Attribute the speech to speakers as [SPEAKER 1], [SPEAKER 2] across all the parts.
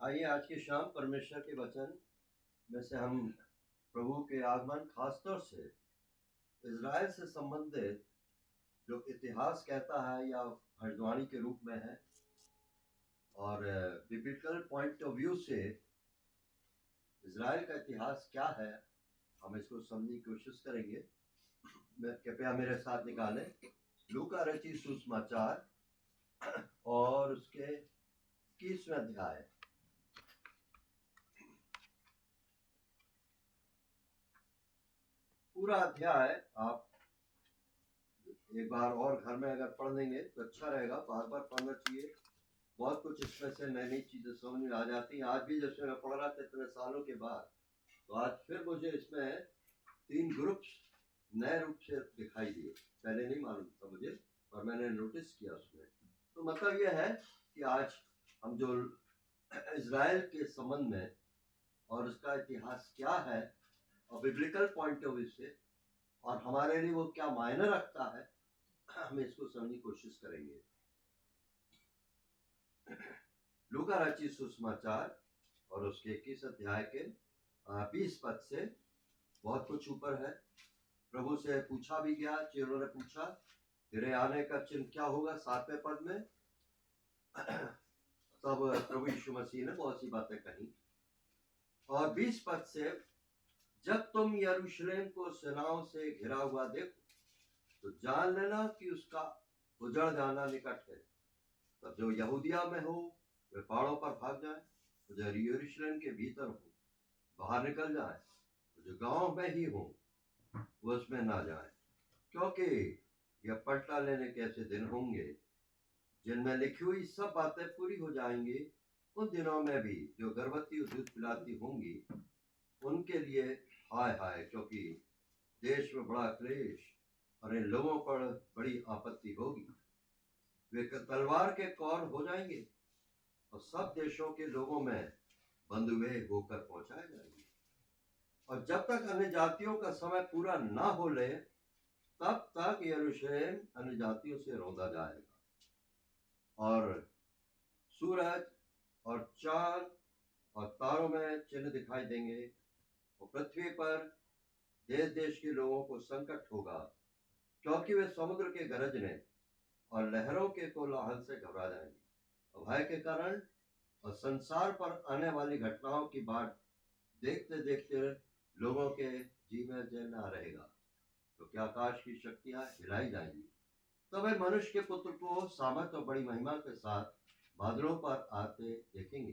[SPEAKER 1] आइए आज की शाम परमेश्वर के वचन में से हम प्रभु के आगमन, खासतौर से इज़राइल से संबंधित जो इतिहास कहता है या भविष्यवाणी के रूप में है, और बिब्लिकल पॉइंट ऑफ व्यू से इज़राइल का इतिहास क्या है, हम इसको समझने की कोशिश करेंगे। कृपया मेरे साथ निकालें लूका रचित सुसमाचार और उसके 21वें अध्याय। पूरा अध्याय आप एक बार और घर में अगर पढ़ देंगे तो अच्छा रहेगा, बार बार पढ़ना चाहिए। बहुत कुछ इसमें से नई नई चीजें समझ में आ जाती हैं। आज भी जैसे मैं पढ़ रहा था इतने सालों के बाद, तो आज फिर मुझे इसमें 3 ग्रुप्स नए रूप से दिखाई दिए। पहले नहीं मालूम था मुझे, और मैंने नोटिस किया उसमें। तो मतलब यह है कि आज हम जो इज़राइल के संबंध में और उसका इतिहास क्या है और बिब्लिकल पॉइंट ऑफ व्यू से और हमारे लिए वो क्या मायने रखता है, हम इसको समझने की कोशिश करेंगे। लूका रचित सुसमाचार और उसके 21 अध्याय के 20 पद से बहुत कुछ ऊपर है। प्रभु से पूछा भी गया, चेलों ने पूछा तेरे आने का चिन्ह क्या होगा, 7वें पद में। तब प्रभु यीशु मसीह ने बहुत सी बातें कही। और 20 पद से, जब तुम यरूशलेम को सेनाओं से घिरा हुआ देखो तो जान लेना कि उसका उजड़ जाना निकट है। तब जो यहूदिया में हो वे पहाड़ों पर भाग जाए, जो यरूशलेम के भीतर हो बाहर निकल जाए, जो गांव में ही हो वो उसमें ना जाए, क्योंकि यह पलटा लेने के ऐसे दिन होंगे जिनमें लिखी हुई सब बातें पूरी हो जाएंगी। उन दिनों में भी जो गर्भवती दूध पिलाती होंगी उनके लिए हाय हाय, क्योंकि देश में बड़ा क्लेश और इन लोगों पर बड़ी आपत्ति होगी। वे तलवार के कौर हो जाएंगे और सब देशों के लोगों में बंधुए होकर पहुंचाए जाएंगे। और जब तक अन्य जातियों का समय पूरा ना हो ले तब तक यरूशलेम अन्य जातियों से रौंदा जाएगा, और सूरज और चांद और तारों में चिन्ह दिखाई देंगे, और पृथ्वी पर देश देश के लोगों को संकट होगा, क्योंकि वे समुद्र के गरजने और लहरों के कोलाहल से घबरा जाएंगे और भय के कारण और संसार पर आने वाली घटनाओं की बाट देखते देखते लोगों के जी में जय ना रहेगा, क्योंकि आकाश की शक्तियां हिलाई जाएंगी। तब वे मनुष्य के पुत्र को सामर्थ और बड़ी महिमा के साथ बादलों पर आते देखेंगे।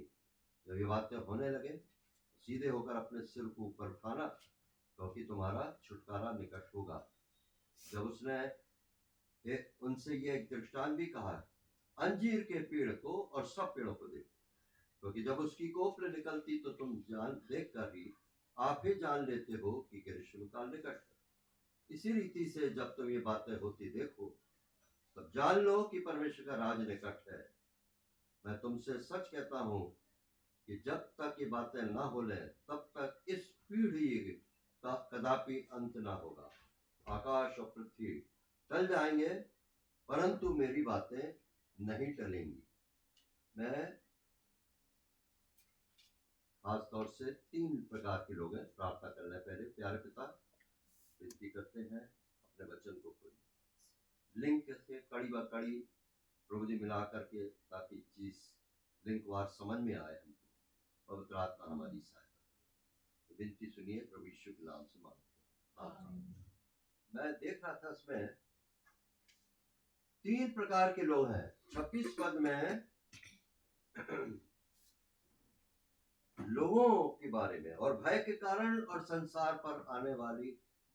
[SPEAKER 1] जब ये बातें होने लगे सीधे होकर अपने सिर को ऊपर उठाना, क्योंकि तुम्हारा छुटकारा निकट होगा। जब उसने उनसे ये एक दृष्टांत भी कहा, अंजीर के पेड़ को और सब पेड़ों को देखो, क्योंकि जब उसकी कोपल निकलती तो तुम जान देख कर ही आप ही जान लेते हो कि ग्रीष्म काल निकट है। इसी रीति से जब तुम ये बातें होती देखो तब जान लो कि परमेश्वर का राज निकट है। मैं तुमसे सच कहता हूं कि जब तक ये बातें ना हो ले तब तक इस पीढ़ी का कदापि अंत ना होगा। आकाश और पृथ्वी टल जाएंगे परंतु मेरी बातें नहीं टलेंगी। मैं खास तौर से 3 प्रकार के लोग हैं। प्रार्थना करने पहले प्यारे पिता विनती करते हैं अपने वचन को खोलिए, लिंक से कड़ी ब कड़ी प्रभु जी मिला करके, ताकि चीज लिंक वार समझ में आए हमको। पवित्र आत्मा हमारी सहायता। तो विनती सुनिए, प्रभु यीशु के नाम से मांगते हैं। मैं देख रहा था इसमें 3 प्रकार के लोग हैं। 26 पद में लोगों के बारे में और भय के कारण और संसार पर आने वाली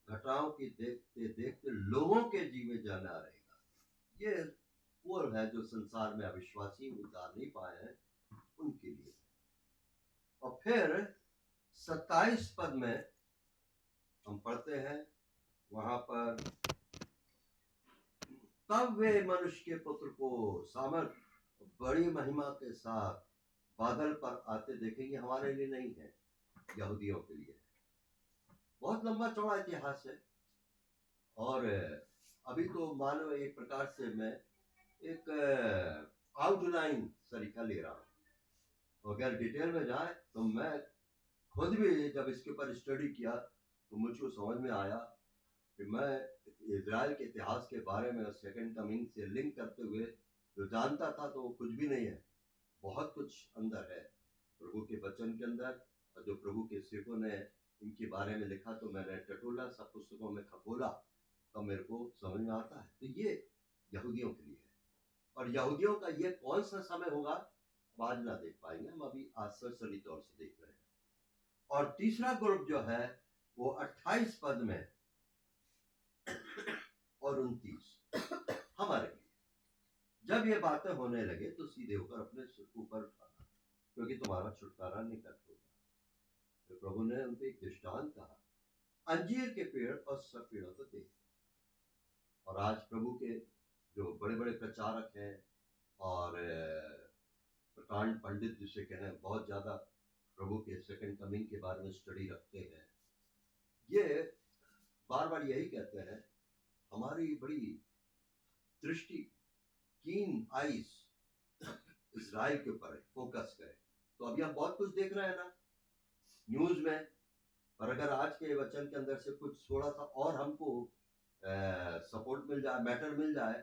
[SPEAKER 1] घटनाओं की देखते देखते लोगों के जीवन जाना रहेगा। ये वो है जो संसार में अविश्वासी उतार नहीं पाए हैं उनके लिए। और फिर 27 पद में हम पढ़ते हैं, वहां पर तब वे मनुष्य के पुत्र को सामर्थ बड़ी महिमा के साथ बादल पर आते देखेंगे। हमारे लिए नहीं है, यहूदियों के लिए। बहुत लंबा चौड़ा इतिहास है, और अभी तो मानो एक प्रकार से मैं एक आउटलाइन सरीका ले रहा हूं। अगर डिटेल में जाए तो मैं खुद भी जब इसके ऊपर स्टडी किया तो मुझको समझ में आया कि मैं इजराइल के इतिहास के बारे में सेकंड कमिंग से लिंक करते हुए जो जानता था तो वो कुछ भी नहीं है, बहुत कुछ अंदर है प्रभु के वचन के अंदर। और जो प्रभु के सेवकों ने इनके बारे में लिखा तो मैंने टटोला सब पुस्तकों में खगोला तो मेरे को समझ में आता है। तो ये यहूदियों के लिए है, और यहूदियों का ये कौन सा समय होगा अब आज ना देख पाएंगे, हम अभी आश्चर्य तौर से देख रहे हैं। और तीसरा ग्रुप जो है वो 28 पद में और 29 हमारे लिए, जब ये बातें होने लगे तो सीधे होकर अपने सिर को ऊपर उठाना, क्योंकि तुम्हारा छुटकारा निकट होगा। तो प्रभु ने उनको एक दृष्टांत कहा, अंजीर के पेड़ और सब पेड़ों को देख। और आज प्रभु के जो बड़े बड़े प्रचारक हैं और प्रकांड पंडित जिसे कहें, बहुत ज्यादा प्रभु के सेकंड कमिंग के बारे में स्टडी रखते हैं, ये बार बार यही कहते हैं हमारी बड़ी दृष्टि, कीन आइज इजराइल के ऊपर फोकस करें। तो अभी हम बहुत कुछ देख रहे हैं ना न्यूज में, पर अगर आज के वचन के अंदर से कुछ थोड़ा सा और हमको सपोर्ट मिल जाए, मैटर मिल जाए,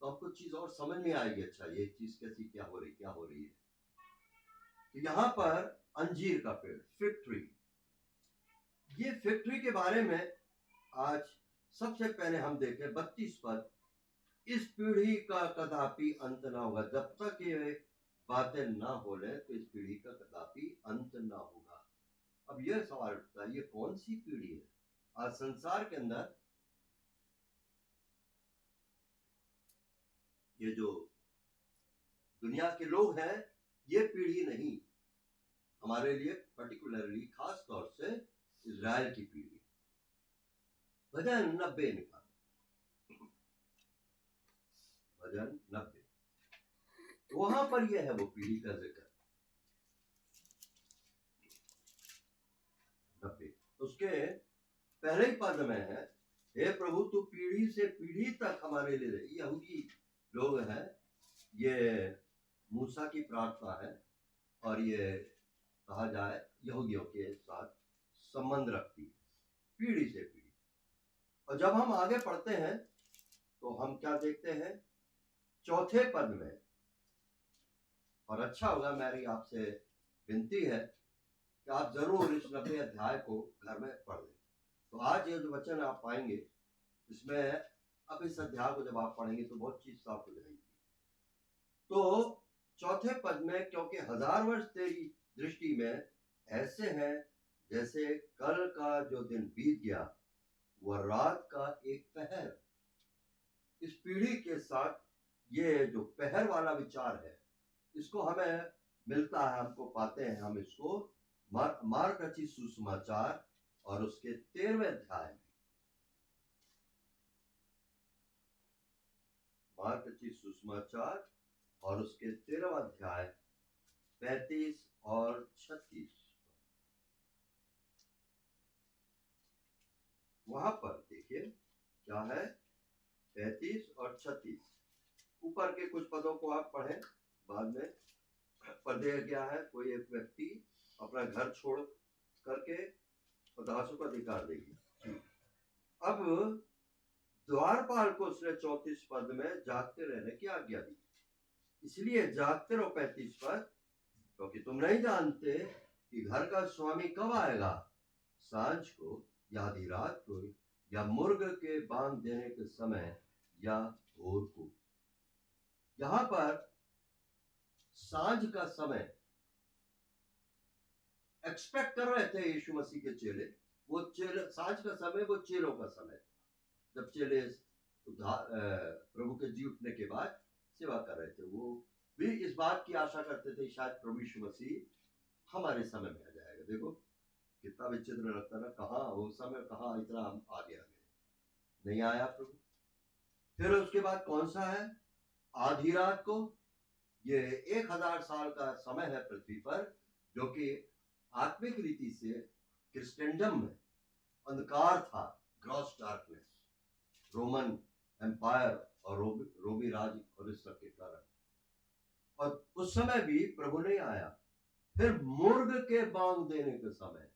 [SPEAKER 1] तो हमको चीज और समझ में आएगी, अच्छा ये चीज कैसी क्या हो रही है। तो यहाँ पर अंजीर का पेड़, फिग ट्री, ये फिग ट्री के बारे में आज सबसे पहले हम देखें 32 पद, इस पीढ़ी का कदापि अंत ना होगा, जब तक ये बातें ना बोले तो इस पीढ़ी का कदापि अंत ना होगा। अब यह सवाल उठता है, ये कौन सी पीढ़ी है? आज संसार के अंदर ये जो दुनिया के लोग हैं, ये पीढ़ी नहीं, हमारे लिए पर्टिकुलरली खास तौर से इजराइल की पीढ़ी। भजन 90 निकाल, भजन 90, वहां पर यह है वो पीढ़ी का जिक्र। 90 उसके पहले ही पद में है, हे प्रभु तू पीढ़ी से पीढ़ी तक हमारे लिए रहे। यहूदी लोग हैं, ये मूसा की प्रार्थना है और ये कहा जाए यहूदियों के साथ संबंध रखती है, पीढ़ी से पीढ़ी। और जब हम आगे पढ़ते हैं तो हम क्या देखते हैं चौथे पद में, और अच्छा होगा मेरी आपसे विनती है कि आप जरूर इस 90 अध्याय को घर में पढ़ लें। तो आज ये जो वचन आप पाएंगे इसमें, अब इस अध्याय को जब आप पढ़ेंगे तो बहुत चीज साफ हो जाएगी। तो चौथे पद में, क्योंकि 1000 वर्ष तेरी दृष्टि में ऐसे हैं जैसे कल का जो दिन बीत गया वह रात का एक पहर। इस पीढ़ी के साथ ये जो पहर वाला विचार है, इसको हमें मिलता है, हमको पाते हैं हम इसको मार्क रचित सुसमाचार और उसके 13वें अध्याय में। मार्क रचित सुसमाचार और उसके 13वां अध्याय 35 और 36, वहां पर देखिए क्या है 35 और 36। ऊपर के कुछ पदों को आप पढ़ें, बाद में पढ़े क्या है, कोई एक व्यक्ति अपना घर छोड़ करके दासों का अधिकार देगी। अब द्वारपाल को उसने 34 पद में जागते रहने की आज्ञा दी, इसलिए जागते रहो 35 पद, क्योंकि तुम नहीं जानते कि घर का स्वामी कब आएगा, सांझ को या आधी रात को या मुर्ग के बांध देने के समय या भोर को। यहां पर सांझ का समय एक्सपेक्ट कर रहे थे यीशु मसीह के चेले, वो चेले सांझ का समय वो चेलों का समय था, जब चेले प्रभु के जी उठने के बाद सेवा कर रहे थे। वो भी इस बात की आशा करते थे शायद प्रभु यीशु मसीह हमारे समय में आ जाएगा। देखो कितना विचित्र लगता ना, कहाँ वो समय, कहाँ इतना हम आगे नहीं आया प्रभु। फिर उसके बाद कौन सा है, आधी रात को। ये 1000 साल का समय है पृथ्वी पर, जो कि आत्मिक रीति से क्रिश्चियनडम में अंधकार था, ग्रॉस डार्कनेस, रोमन एम्पायर और रोमी राज और इस सब के कारण। और उस समय भी प्रभु नहीं आया, फिर मुर्ग के बांग देने के समय,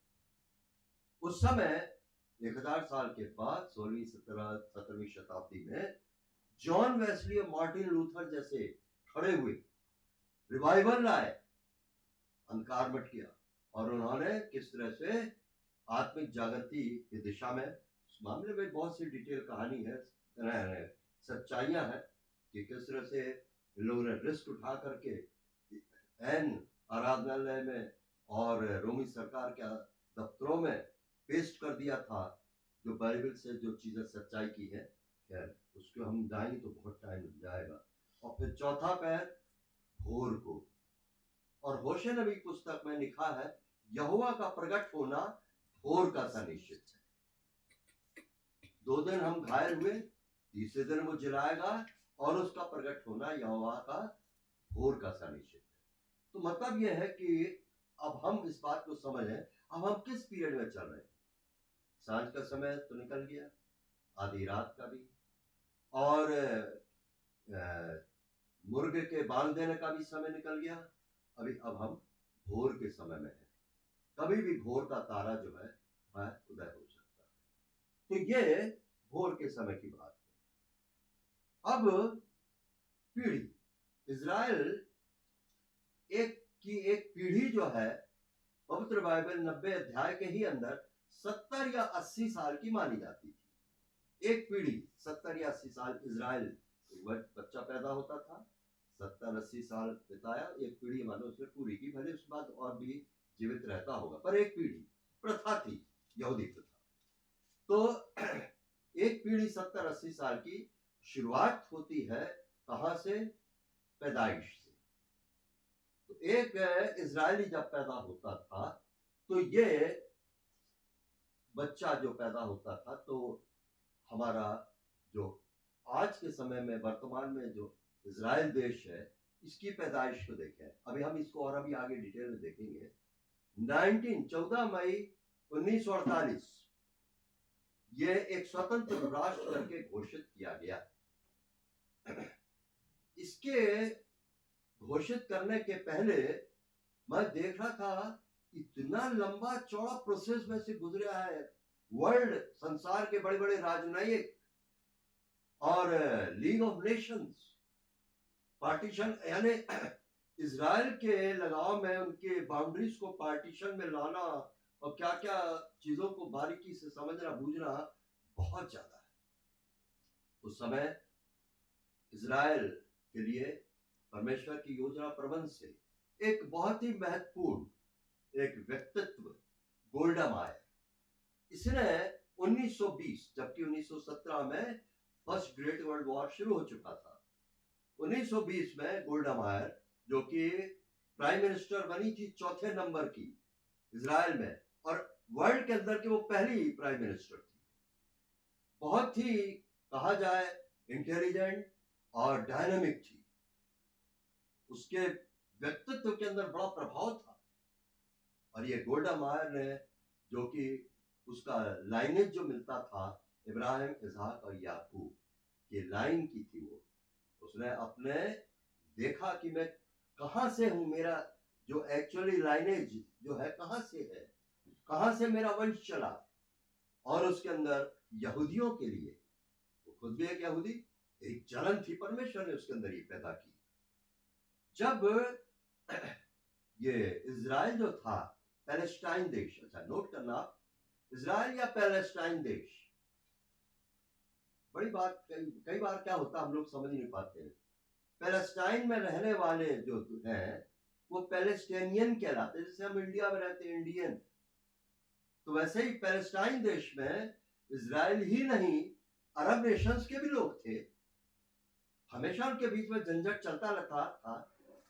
[SPEAKER 1] उस समय 1000 साल के बाद 16वीं 17वीं शताब्दी में जॉन वेस्ली और मार्टिन लूथर जैसे खड़े हुए, रिवाइवल लाए, अंधकार मट गया, और उन्होंने किस तरह से आत्मिक जागृति की दिशा में, इस मामले में बहुत सी डिटेल कहानी है, सच्चाइयां हैं कि किस तरह से इन लोगों ने रिस्क उठा करके एन आराधनालय में और रोमी सरकार के दफ्तरों में पेस्ट कर दिया था जो बाइबल से जो चीजें सच्चाई की है। खैर उसको हम जाएंगे तो बहुत टाइम लग जाएगा। और फिर चौथा पैर भोर को, और होशे नबी पुस्तक में लिखा है यहोवा का प्रकट होना भोर का सा निश्चित है। 2 दिन हम घायल हुए, तीसरे दिन वो जलाएगा और उसका प्रकट होना यहोवा का भोर का सा निश्चित है। तो मतलब यह है कि अब हम इस बात को समझें, अब हम किस पीरियड में चल रहे हैं। सांझ का समय तो निकल गया, आधी रात का भी, और मुर्ग के बांग देने का भी समय निकल गया। अब हम भोर के समय में हैं। कभी भी भोर का तारा जो है वह उदय हो सकता है। तो ये भोर के समय की बात है। अब पीढ़ी, इज़राइल एक पीढ़ी जो है पवित्र बाइबल 90 अध्याय के ही अंदर 70 या 80 साल की मानी जाती थी। एक पीढ़ी 70 या 80 साल इज़राइल, बच्चा पैदा होता था, 70-80 साल बिताया, एक पीढ़ी मानो उसने पूरी की, भले उसके बाद और भी जीवित रहता होगा, पर एक पीढ़ी प्रथा थी, यहूदी प्रथा। तो एक पीढ़ी 70-80 साल की शुरुआत होती है कहां से? पैदाइश से। तो एक इजरायली जब पैदा होता था तो ये बच्चा जो पैदा होता था, तो हमारा जो आज के समय में वर्तमान में जो इजराइल देश है इसकी पैदाइश को देखें। अभी हम इसको और अभी आगे डिटेल में देखेंगे। 14 मई 1948 ये एक स्वतंत्र राष्ट्र करके घोषित किया गया। इसके घोषित करने के पहले मैं देख रहा था इतना लंबा चौड़ा प्रोसेस में से गुजरा है। वर्ल्ड, संसार के बड़े बड़े राजनयिक और लीग ऑफ नेशंस, पार्टीशन, यानी इजराइल के लगाव में उनके बाउंड्रीज को पार्टीशन में लाना और क्या क्या चीजों को बारीकी से समझना बूझना बहुत ज्यादा है। उस समय इजराइल के लिए परमेश्वर की योजना प्रबंध से एक बहुत ही महत्वपूर्ण एक व्यक्तित्व गोल्डा मायर, इसने 1920, जबकि 1917 में फर्स्ट ग्रेट वर्ल्ड वॉर शुरू हो चुका था, 1920 में गोल्डा मायर जो कि प्राइम मिनिस्टर बनी थी चौथे नंबर की इजराइल में, और वर्ल्ड के अंदर की वो पहली प्राइम मिनिस्टर थी। बहुत ही कहा जाए इंटेलिजेंट और डायनामिक थी, उसके व्यक्तित्व के अंदर बड़ा प्रभाव था। और ये गोल्डा मायर ने, जो कि उसका लाइनेज जो मिलता था इब्राहिम, इसहाक और याकूब की लाइन की थी, वो उसने अपने देखा कि मैं कहां से हूं, मेरा जो एक्चुअली लाइनेज जो है कहां से है, कहां से मेरा वंश चला। और उसके अंदर यहूदियों के लिए, वो खुद भी एक यहूदी, एक जलन थी, परमेश्वर ने उसके अंदर ये पैदा की। जब ये इजराइल जो था, पैलेस्टाइन देश, अच्छा नोट करना, इजराइल या पैलेस्टाइन देश, बड़ी बात, कई बार क्या होता हम लोग समझ नहीं पाते हैं। पैलेस्टाइन में रहने वाले जो हैं वो पैलेस्टाइनियन कहलाते हैं, जैसे हम इंडिया में रहते हैं इंडियन। तो वैसे ही पैलेस्टाइन देश में इजराइल ही नहीं, अरब नेशंस के भी लोग थे। हमेशा उनके बीच में झंझट चलता रहता था,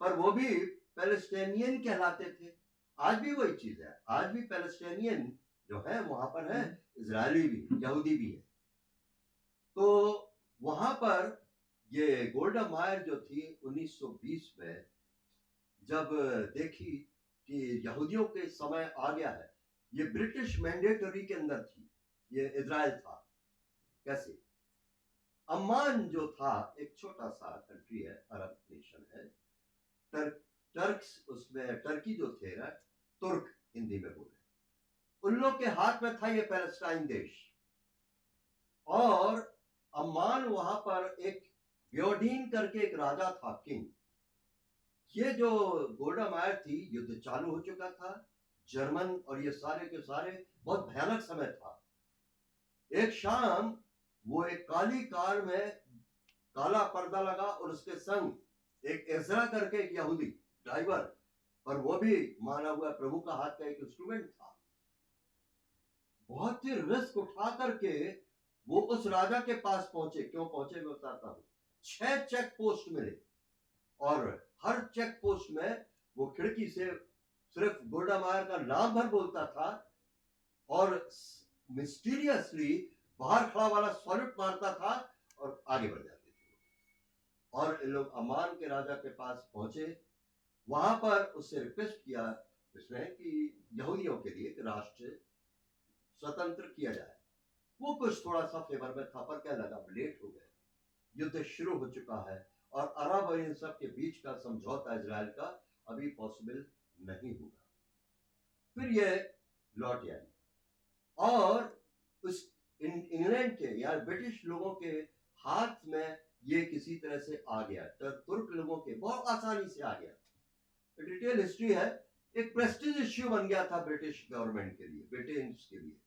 [SPEAKER 1] पर वो भी पैलेस्टाइनियन कहलाते थे। आज भी वही चीज है, आज भी पैलेस्टाइनियन जो है वहां पर है, इजरायली भी, यहूदी भी है। तो वहां पर ये गोल्डा मायर जो थी 1920 में जब देखी कि यहूदियों के समय आ गया है, ये ब्रिटिश मैंडेटरी के अंदर थी, ये इजराइल था। कैसे? अम्मान जो था एक छोटा सा कंट्री है, अरब नेशन है, टर्क्स, उसमें टर्की जो थे ना, तुर्क हिंदी में बोले, उन लोग के हाथ में था ये पैलेस्टाइन देश। और अम्मान वहां पर एक ब्योडीन करके एक राजा था, किंग। ये जो गोल्डा मायर थी, युद्ध चालू हो चुका था, जर्मन और ये सारे के सारे, बहुत भयानक समय था। एक शाम वो एक काली कार में काला पर्दा लगा और उसके संग एक एजरा करके एक यहूदी ड्राइवर, और वो भी माना हुआ प्रभु का हाथ का एक इंस्ट्रूमेंट था। बहुत ही रिस्क उठा करके वो उस राजा के पास पहुंचे। क्यों पहुंचे मैं बताता हूं। 6 चेक पोस्ट मिले और हर चेक पोस्ट में वो खिड़की से सिर्फ गोल्डा मायर का नाम भर बोलता था और मिस्टीरियसली बाहर खड़ा वाला सॉल्यूट मारता था और आगे बढ़ जाते थे। और इन लोग अम्मान के राजा के पास पहुंचे, वहां पर उससे रिक्वेस्ट किया इसने कि यहूदियों के लिए राष्ट्र स्वतंत्र किया जाए। वो कुछ थोड़ा सा फेवर में था, पर क्या लगा लेट हो गए, युद्ध शुरू हो चुका है और अरब और इन सब के बीच का समझौता इजराइल का अभी पॉसिबल नहीं होगा। फिर ये लौट आए और उस इंग्लैंड के या ब्रिटिश लोगों के हाथ में ये किसी तरह से आ गया, तुर्क लोगों के बहुत आसानी से आ गया। डिटेल हिस्ट्री है। एक प्रेस्टीज इश्यू बन गया था ब्रिटिश गवर्नमेंट के लिए, ब्रिटेन्स के लिए,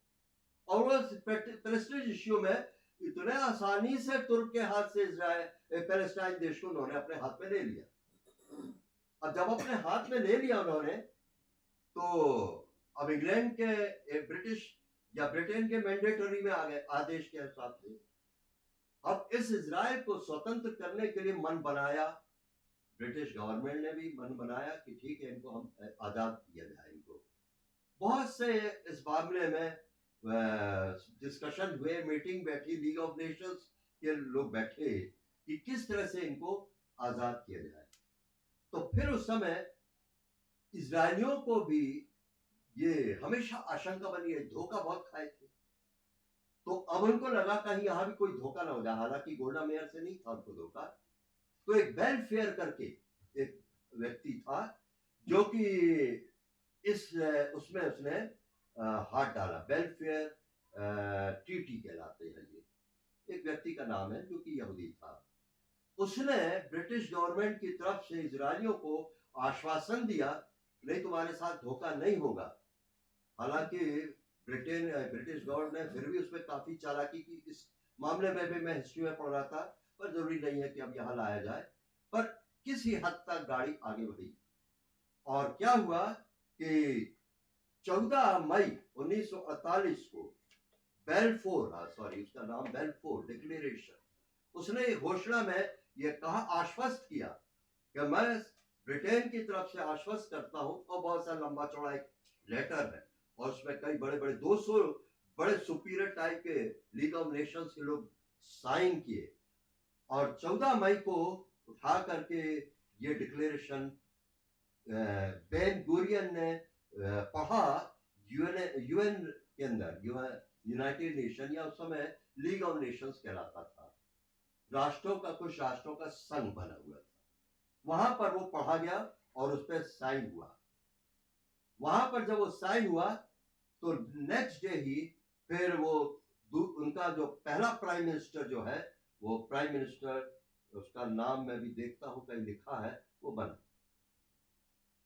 [SPEAKER 1] और उस प्रेस्टीज इश्यू में इतने आसानी से तुर्क के हाथ से इजराइल पैलेस्टाइन देश को उन्होंने अपने हाथ में ले लिया। अब जब अपने हाथ में ले लिया उन्होंने, तो अब इंग्लैंड के ब्रिटिश या ब्रिटेन के मैंडेटरी में आ गए आदेश के हिसाब से। अब इस इजराइल को स्वतंत्र करने के लिए मन बनाया, ब्रिटिश गवर्नमेंट ने भी मन बनाया कि ठीक है इनको हम आजाद किया जाए। इनको बहुत से इस मामले में डिस्कशन हुए, मीटिंग बैठी, लीग ऑफ नेशंस के लोग बैठे कि किस तरह से इनको आजाद किया जाए। तो फिर उस समय इजरायलियों को भी ये हमेशा आशंका बनी है, धोखा बहुत खाए थे, तो अब उनको लगा कहीं यहां भी कोई धोखा ना हो जाए। हालांकि गोल्डा मेयर से नहीं था उनको धोखा, तो एक बेलफेयर करके एक व्यक्ति था जो कि इस उसमें उसने हाथ डाला। बेलफेयर टीटी कहलाते हैं ये, एक व्यक्ति का नाम है जो कि यहूदी था। उसने ब्रिटिश गवर्नमेंट की तरफ से इजरायलियों को आश्वासन दिया नहीं तुम्हारे साथ धोखा नहीं होगा। हालांकि ब्रिटिश गवर्नमेंट ने फिर भी उसमें काफी चालाकी की। इस मामले में भी मैं हिस्ट्री में पढ़ रहा था, पर जरूरी नहीं है कि अब यहां लाया जाए, पर किसी हद तक गाड़ी आगे बढ़ी। और क्या हुआ कि 14 मई 1948 को बेलफोर, उसका नाम बेलफोर डिक्लेरेशन, उसने घोषणा में यह कहा, आश्वस्त किया कि मैं ब्रिटेन की तरफ से आश्वस्त करता हूं। और बहुत सा लंबा चौड़ा एक लेटर है और उसमें कई बड़े बड़े 200 बड़े सुपीरियर टाइप के लीग ऑफ नेशंस के लोग साइन किए। और 14 मई को उठा करके ये डिक्लेरेशन बेन गुरियन ने पढ़ा यूएन के अंदर, यूनाइटेड नेशन या उस समय लीग ऑफ नेशंस कहलाता था, राष्ट्रों का, कुछ राष्ट्रों का संघ बना हुआ था। वहां पर वो पढ़ा गया और उस पर साइन हुआ। वहां पर जब वो साइन हुआ तो नेक्स्ट डे ही फिर वो उनका जो पहला प्राइम मिनिस्टर जो है, वो प्राइम मिनिस्टर, उसका नाम मैं भी देखता हूं कहीं लिखा है, वो बना।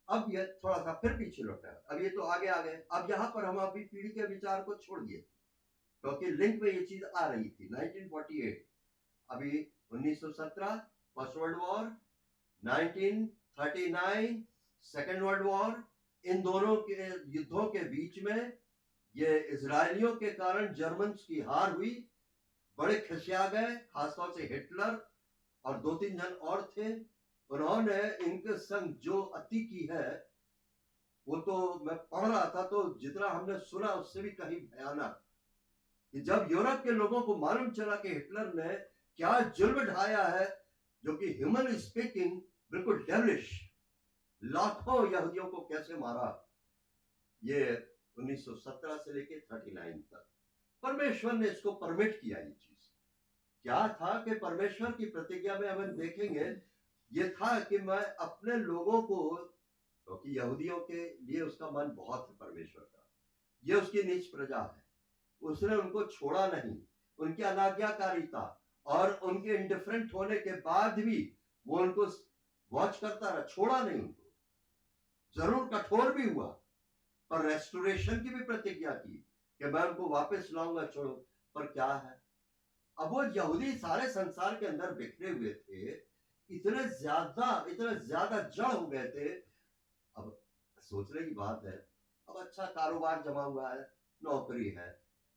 [SPEAKER 1] अब ये थोड़ा सा फिर पीछे लौटा, अब ये तो आगे आ गए। अब यहां पर हम अभी पीढ़ी के विचार को छोड़ दिए क्योंकि लिंक में ये चीज आ रही थी। 1948, अभी 1917 first world war, 1939 second world war, इन दोनों के युद्धों के बीच में ये इजरायलियों के कारण जर्मन्स की हार हुई, बड़े खिसिया गए, खासतौर से हिटलर और 2-3 जन और थे। उन्होंने इनके संग जो अति की है, वो तो मैं पढ़ रहा था तो जितना हमने सुना उससे भी कहीं भयानक, कि जब यूरोप के लोगों को मालूम चला कि हिटलर ने क्या जुल्म ढाया है, जो कि ह्यूमनली स्पीकिंग बिल्कुल डेविलिश, लाखों यहूदियों को कैसे मारा, ये 1917 से लेके 39 तक परमेश्वर ने इसको परमिट किया। ये चीज क्या था कि परमेश्वर की प्रतिज्ञा में हम देखेंगे, ये था कि मैं अपने लोगों को, क्योंकि यहूदियों के लिए उसका मन बहुत है परमेश्वर का, ये उसकी नीच प्रजा है, उसने उनको छोड़ा नहीं, उनकी अनाज्ञाकारिता और उनके इंडिफरेंट होने के बाद भी वो उनको वॉच करता रहा, छोड़ा नहीं उनको, जरूर कठोर भी हुआ पर रेस्टोरेशन की भी प्रतिज्ञा की कि मैं उनको वापस लाऊंगा, छोड़ो। पर क्या है, अब वो यहूदी सारे संसार के अंदर बिखरे हुए थे, इतने ज्यादा जड़ हो गए थे। अब सोचने की बात है, अब अच्छा कारोबार जमा हुआ है, नौकरी है,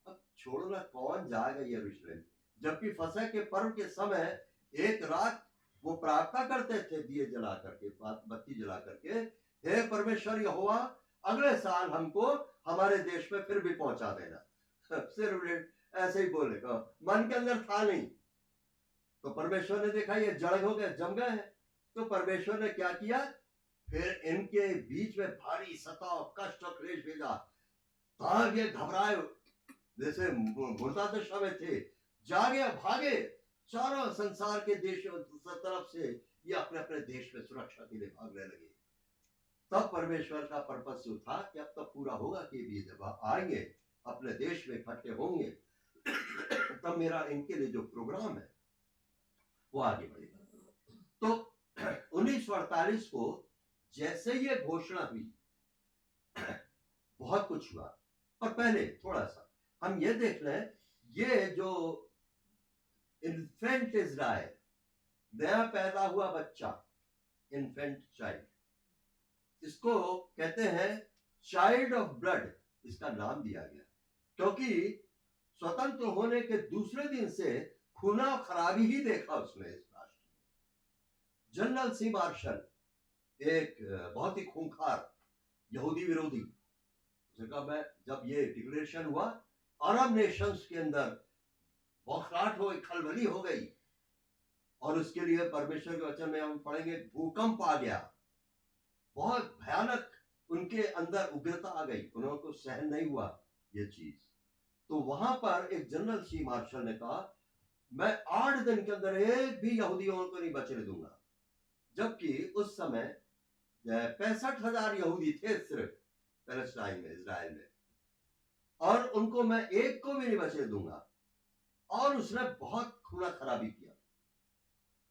[SPEAKER 1] अब छोड़ो ना, कौन जाएगा यरूशलेम। जबकि फसह के पर्व के समय एक रात वो प्रार्थना करते थे दिए जला करके, बत्ती जला करके, हे परमेश्वर यहोवा, अगले साल हमको हमारे देश में फिर भी पहुंचा देना। सिर्फ ऐसे ही बोले, मन के अंदर था नहीं। तो परमेश्वर ने देखा ये जड़ हो गए, जम गए हैं, तो परमेश्वर ने क्या किया, फिर इनके बीच में भारी सताव, कष्ट और क्लेश भेजा। भागे, घबराए, जैसे मुर्दा दशा में थे, जागे, भागे, चारों संसार के देशों तरफ से ये अपने अपने देश में सुरक्षा के लिए भागने लगे। तब परमेश्वर का पर्पस जो था कि अब तब पूरा होगा कि ये जब आएंगे अपने देश में इकट्ठे होंगे, तब मेरा इनके लिए जो प्रोग्राम है वो आगे बढ़ेगा। तो 1948 को जैसे ये घोषणा हुई, बहुत कुछ हुआ। पर पहले थोड़ा सा हम ये देख लें, ये जो इन्फेंट इजराइल, नया पैदा हुआ बच्चा, इन्फेंट चाइल्ड, इसको कहते हैं चाइल्ड ऑफ ब्लड, इसका नाम दिया गया क्योंकि स्वतंत्र होने के दूसरे दिन से खूना खराबी ही देखा उसने इस राष्ट्र में। जनरल सी मार्शल, एक बहुत ही खूंखार यहूदी विरोधी, मैं जब ये डिक्लेरेशन हुआ, अरब नेशंस के अंदर बौखलाहट हो गई, खलबली हो गई, और उसके लिए परमेश्वर के वचन में हम पढ़ेंगे भूकंप आ गया, बहुत भयानक उनके अंदर उग्रता आ गई, उनको सहन नहीं हुआ ये चीज। तो वहां पर एक जनरल सी मार्शल ने कहा, मैं 8 दिन के अंदर एक भी यहूदियों को नहीं बचने दूंगा। जबकि उस समय 65,000 यहूदी थे सिर्फ पैलेस्टाइन में, इजराइल में, और उनको मैं एक को भी नहीं बचने दूंगा। और उसने बहुत खूना खराबी किया,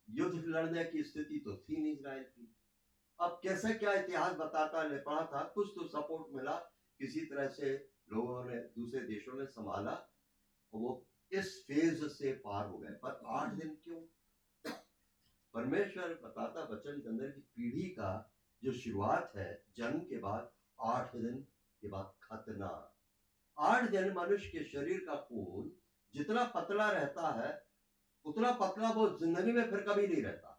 [SPEAKER 1] युद्ध लड़ने की स्थिति तो थी नहीं इजराइल की। अब कैसे क्या इतिहास बताता है, पढ़ा था, कुछ तो सपोर्ट मिला, किसी तरह से लोगों ने, दूसरे देशों ने संभाला, और वो इस फेज से पार हो गए। पर 8 दिन क्यों? परमेश्वर बताता वचन के अंदर की पीढ़ी का जो शुरुआत है जन्म के बाद 8 दिन के बाद खतना। 8 दिन मनुष्य के शरीर का खून जितना पतला रहता है उतना पतला वो जिंदगी में फिर कभी नहीं रहता,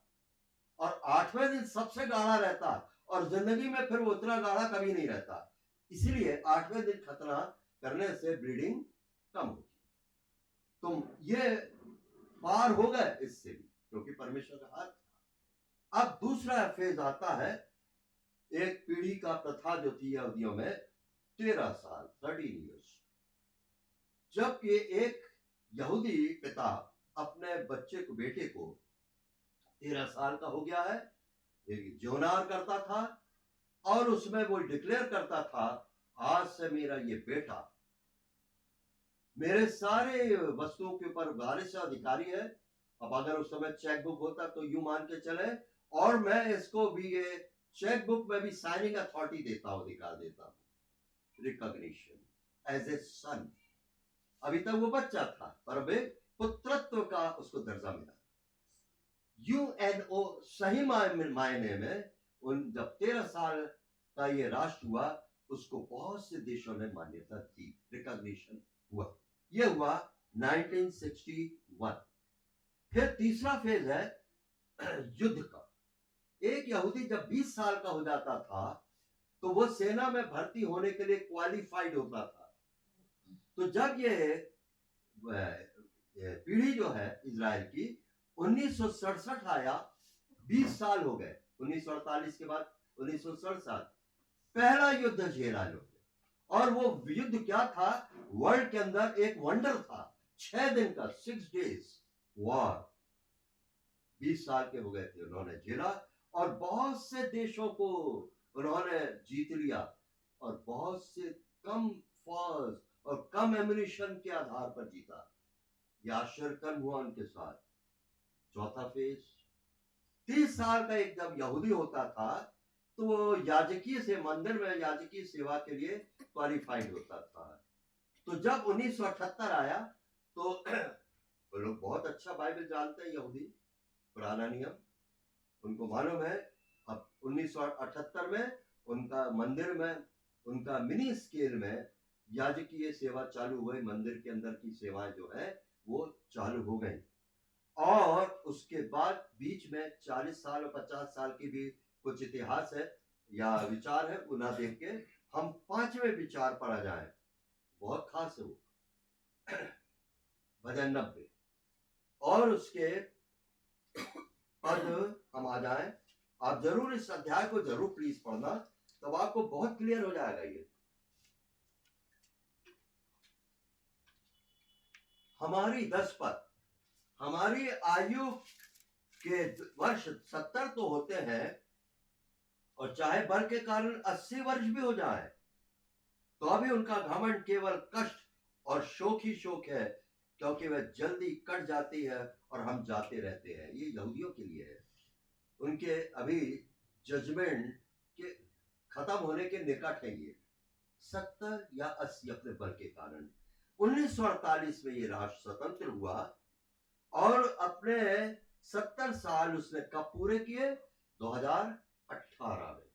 [SPEAKER 1] और 8वें दिन सबसे गाढ़ा रहता है, और जिंदगी में फिर वो उतना गाढ़ा कभी नहीं रहता। इसीलिए 8वें दिन खतना करने से ब्लीडिंग कम होगी। तुम ये पार हो गए इससे भी, क्योंकि परमेश्वर का हाथ था। अब दूसरा फेज आता है, एक पीढ़ी का प्रथा जो थी यहूदियों में 13 साल, 13 ईयर्स। जबकि एक यहूदी पिता अपने बच्चे को, बेटे को 13 साल का हो गया है, एक जोनार करता था, और उसमें वो डिक्लेयर करता था, आज से मेरा ये बेटा मेरे सारे वस्तुओं के ऊपर वारिस अधिकारी है। अब अगर उस समय चेक बुक होता तो यूं मान के चले, और मैं इसको भी ये चेक बुक में भी साइनिंग अथॉरिटी देता हूं, अधिकार देता हूं, रिकॉग्निशन एज ए सन। अभी तक वो बच्चा था, पर अब पुत्रत्व का उसको दर्जा मिला। यूएनओ सही मायने में उन जब 13 साल का ये राष्ट्र हुआ, उसको बहुत से देशों ने मान्यता दी, रिकॉग्निशन हुआ। ये हुआ 1961। फिर तीसरा फेज है युद्ध का। एक यहूदी जब 20 साल का हो जाता था तो वो सेना में भर्ती होने के लिए क्वालिफाइड होता था। तो जब ये पीढ़ी जो है इजराइल की 1967 आया, 20 साल हो गए, 1948 के बाद 1967 पहला युद्ध झेला लोग। और वो युद्ध क्या था, वर्ल्ड के अंदर एक वंडर था, 6 दिन का, 6 डेज वॉर। 20 साल के हो गए थे, उन्होंने झेला और बहुत से देशों को उन्होंने जीत लिया और बहुत से कम फौज और कम एम्युनिशन के आधार पर जीता। यह आश्चर्यकर्म हुआ उनके साथ। चौथा फेज, 30 साल का एक जब यहूदी होता था तो वो याजकीय से मंदिर में याजकीय सेवा के लिए क्वालिफाइड होता था। तो जब 1978 आया तो वो लोग बहुत अच्छा बाइबल जानते हैं यहूदी, पुराना नियम उनको मालूम है। अब 1978 में उनका मंदिर में उनका मिनी स्केल में याजकीय सेवा चालू हुई, मंदिर के अंदर की सेवाएं जो है वो चालू हो गई। और उसके बाद बीच में 40 साल और 50 साल की भी कुछ इतिहास है या विचार है, उन्हें देख के हम 5वें विचार पर आ जाएं। बहुत खास है वो भजन 90 और उसके पद हम आ जाएं। आप जरूर इस अध्याय को जरूर प्लीज पढ़ना, तब आपको बहुत क्लियर हो जाएगा। ये हमारी 10 पद, हमारी आयु के वर्ष 70 तो होते हैं और चाहे बल के कारण 80 वर्ष भी हो जाए तो अभी उनका घमंड केवल कष्ट और शोक ही शोक है, क्योंकि वह जल्दी कट जाती है और हम जाते रहते हैं। ये यहूदियों के लिए है। उनके अभी जजमेंट के खत्म होने के निकट है। ये 70 या 80 अपने बल के कारण। 1948 में ये राष्ट्र स्वतंत्र हुआ और अपने 70 साल उसने कब पूरे किए? 2018 में।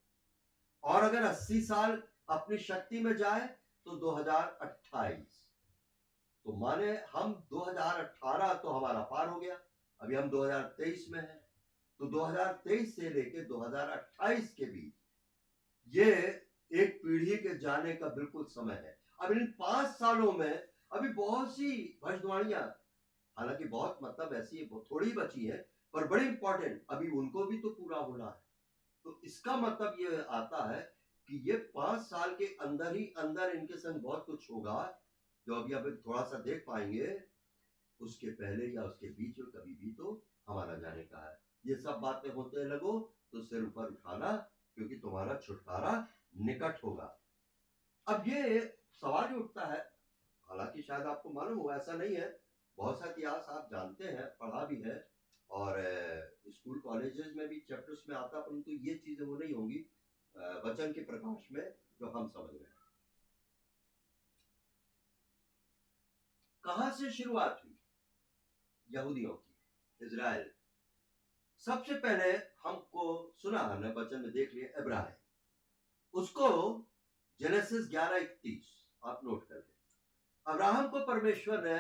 [SPEAKER 1] और अगर 80 साल अपनी शक्ति में जाए तो 2028। तो माने हम 2018 तो हमारा पार हो गया, अभी हम 2023 में हैं। तो 2023 से लेके 2028 के बीच ये एक पीढ़ी के जाने का बिल्कुल समय है। अब इन 5 सालों में अभी बहुत सी भविष्यवाणियां, हालांकि बहुत मतलब ऐसी थोड़ी बची है पर बड़ी इंपॉर्टेंट, अभी उनको भी तो पूरा होना है। तो इसका मतलब ये आता है कि ये 5 साल के अंदर ही अंदर इनके संग बहुत कुछ होगा जो अभी आप थोड़ा सा देख पाएंगे। उसके पहले या उसके बीच में कभी भी तो हमारा जाने का है। ये सब बातें होते लगो तो सिर ऊपर उठाना, क्योंकि तुम्हारा छुटकारा निकट होगा। अब ये सवाल ही उठता है, हालांकि शायद आपको मालूम हो, ऐसा नहीं है, बहुत सा इतिहास आप जानते हैं, पढ़ा भी है और स्कूल कॉलेजेस में भी चैप्टर्स में आता, परंतु ये चीजें वो नहीं होंगी वचन के प्रकाश में जो हम समझ रहे हैं। कहां से शुरुआत हुई यहूदियों की? इजराइल। सबसे पहले हमको सुना, हमने वचन में देख लिया इब्राहिम, उसको जेनेसिस 11:31 आप नोट कर लें। अब्राहम को परमेश्वर ने